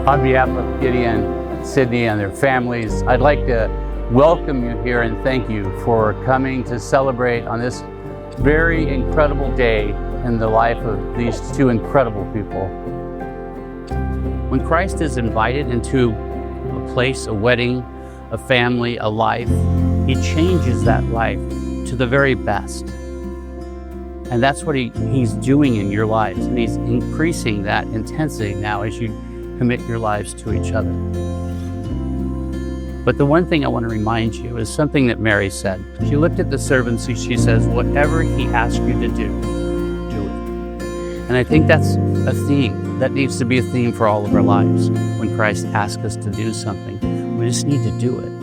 On behalf of Gideon, Sydney, and their families, I'd like to welcome you here and thank you for coming to celebrate on this very incredible day in the life of these two incredible people. When Christ is invited into a place, a wedding, a family, a life, He changes that life to the very best. And that's what He's doing in your lives. And He's increasing that intensity now as you commit your lives to each other. But the one thing I want to remind you is something that Mary said. She looked at the servants and she says, whatever He asks you to do, do it. And I think that's a theme. That needs to be a theme for all of our lives. When Christ asks us to do something, we just need to do it.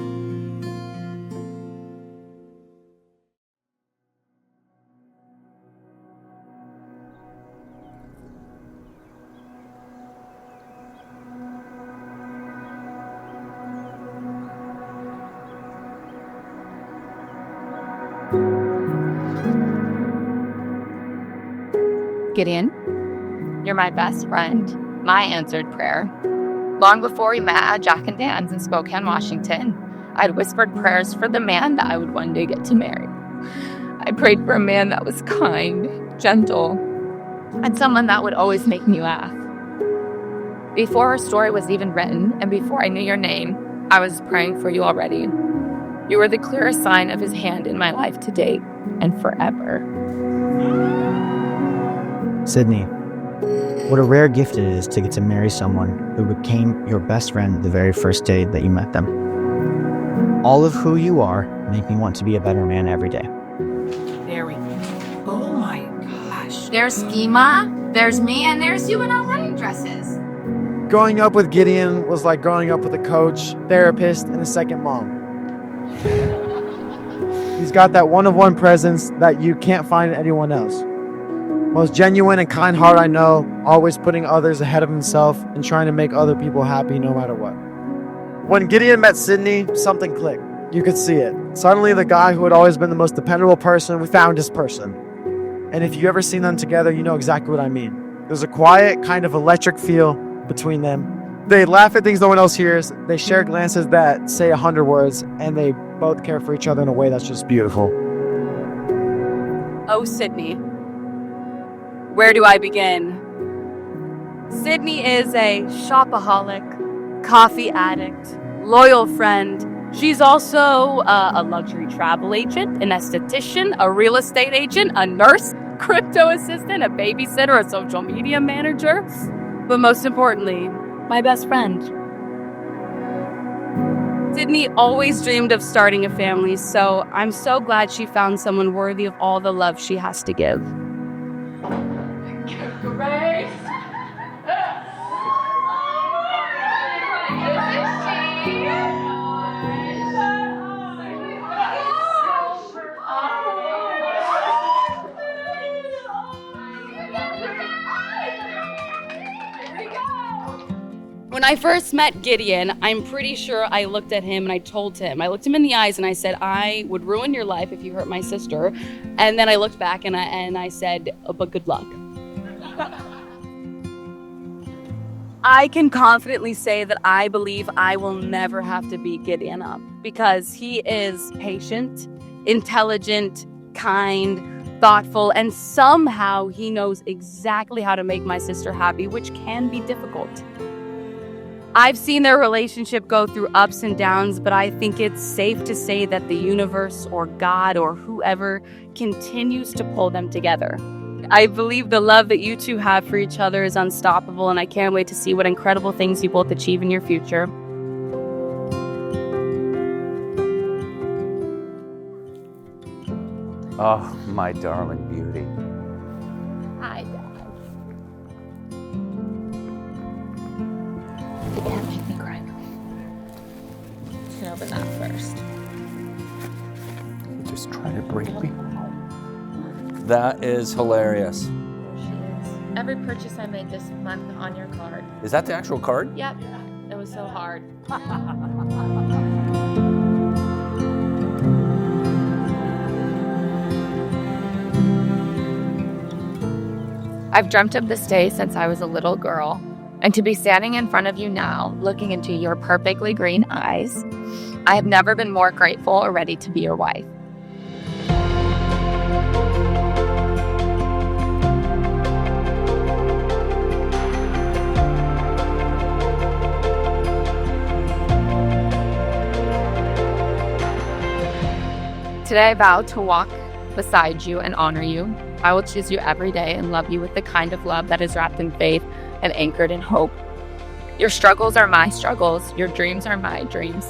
Gideon, you're my best friend, my answered prayer. Long before we met at Jack and Dan's in Spokane, Washington, I'd whispered prayers for the man that I would one day get to marry. I prayed for a man that was kind, gentle, and someone that would always make me laugh. Before our story was even written, and before I knew your name, I was praying for you already. You were the clearest sign of His hand in my life to date and forever. Sydney, what a rare gift it is to get to marry someone who became your best friend the very first day that you met them. All of who you are make me want to be a better man every day. There we go. Oh my gosh. There's Schema, there's me, and there's you in our wedding dresses. Growing up with Gideon was like growing up with a coach, therapist, and a second mom. He's got that one-of-one presence that you can't find in anyone else. Most genuine and kind heart I know, always putting others ahead of himself and trying to make other people happy no matter what. When Gideon met Sydney, something clicked. You could see it. Suddenly the guy who had always been the most dependable person, we found his person. And if you've ever seen them together, you know exactly what I mean. There's a quiet, kind of electric feel between them. They laugh at things no one else hears, they share glances that say 100 words, and they both care for each other in a way that's just beautiful. Oh, Sydney. Where do I begin? Sydney is a shopaholic, coffee addict, loyal friend. She's also a luxury travel agent, an esthetician, a real estate agent, a nurse, crypto assistant, a babysitter, a social media manager, but most importantly, my best friend. Sydney always dreamed of starting a family, so I'm so glad she found someone worthy of all the love she has to give. Grace! When I first met Gideon, I'm pretty sure I looked at him and I told him, I looked him in the eyes and I said, I would ruin your life if you hurt my sister. And then I looked back and I said, oh, but good luck. I can confidently say that I believe I will never have to beat Gideon up because he is patient, intelligent, kind, thoughtful, and somehow he knows exactly how to make my sister happy, which can be difficult. I've seen their relationship go through ups and downs, but I think it's safe to say that the universe or God or whoever continues to pull them together. I believe the love that you two have for each other is unstoppable, and I can't wait to see what incredible things you both achieve in your future. Oh, my darling beauty. Hi, Dad. You can't make me cry. You can open that first. You're just trying to break me. That is hilarious. She is. Every purchase I made this month on your card. Is that the actual card? Yep. It was so hard. I've dreamt of this day since I was a little girl. And to be standing in front of you now, looking into your perfectly green eyes, I have never been more grateful or ready to be your wife. Today I vow to walk beside you and honor you. I will choose you every day and love you with the kind of love that is wrapped in faith and anchored in hope. Your struggles are my struggles. Your dreams are my dreams.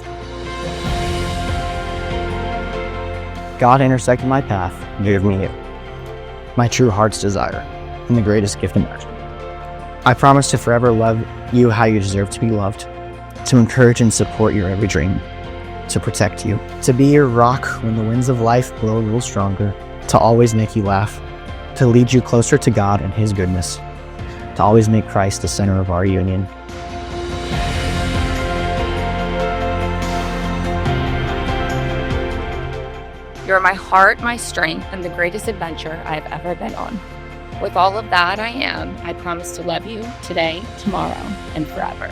God intersected my path and gave me you, my true heart's desire, and the greatest gift imaginable. I promise to forever love you how you deserve to be loved, to encourage and support your every dream, to protect you, to be your rock when the winds of life blow a little stronger, to always make you laugh, to lead you closer to God and His goodness, to always make Christ the center of our union. You are my heart, my strength, and the greatest adventure I have ever been on. With all of that I promise to love you today, tomorrow, and forever.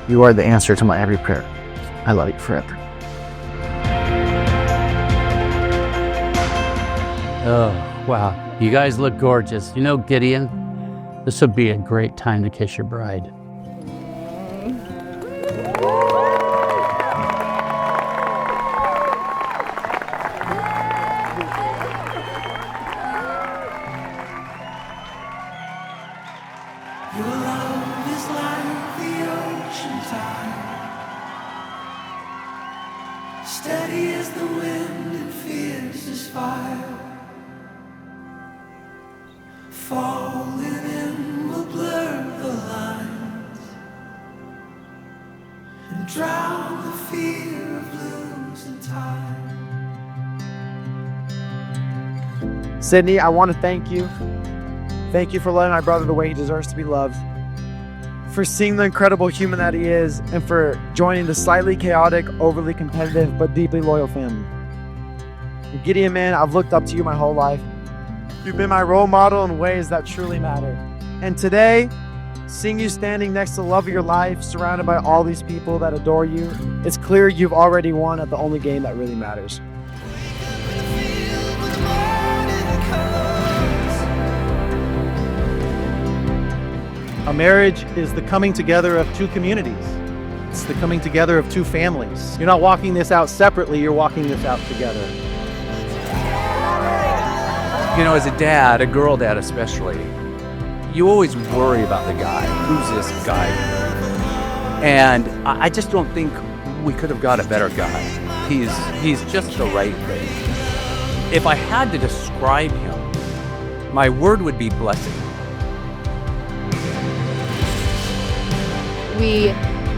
You are the answer to my every prayer. I love you forever. Oh, wow. You guys look gorgeous. You know, Gideon, this would be a great time to kiss your bride. Your love is like the ocean tide, steady as the wind and fierce as fire. Falling in will blur the lines and drown the fear of losing time. Sydney, I want to thank you. Thank you for loving my brother the way he deserves to be loved, for seeing the incredible human that he is, and for joining the slightly chaotic, overly competitive, but deeply loyal family. Gideon, man, I've looked up to you my whole life. You've been my role model in ways that truly matter. And today, seeing you standing next to the love of your life, surrounded by all these people that adore you, it's clear you've already won at the only game that really matters. A marriage is the coming together of two communities. It's the coming together of two families. You're not walking this out separately, you're walking this out together. You know, as a dad, a girl dad especially, you always worry about the guy. Who's this guy? And I just don't think we could have got a better guy. He's just the right thing. If I had to describe him, my word would be blessing. We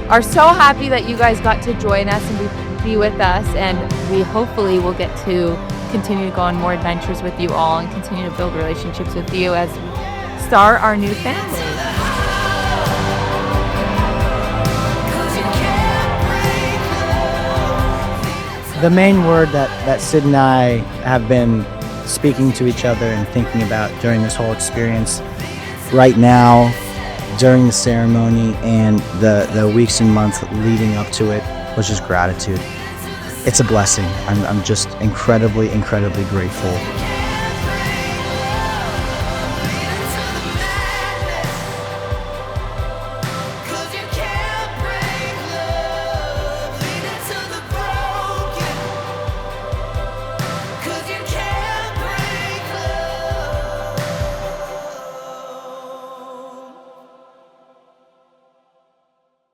are so happy that you guys got to join us and be with us, and we hopefully will get to continue to go on more adventures with you all and continue to build relationships with you as we start our new family. The main word that Sid and I have been speaking to each other and thinking about during this whole experience right now, during the ceremony and the weeks and months leading up to it, was just gratitude. It's a blessing. I'm just incredibly, incredibly grateful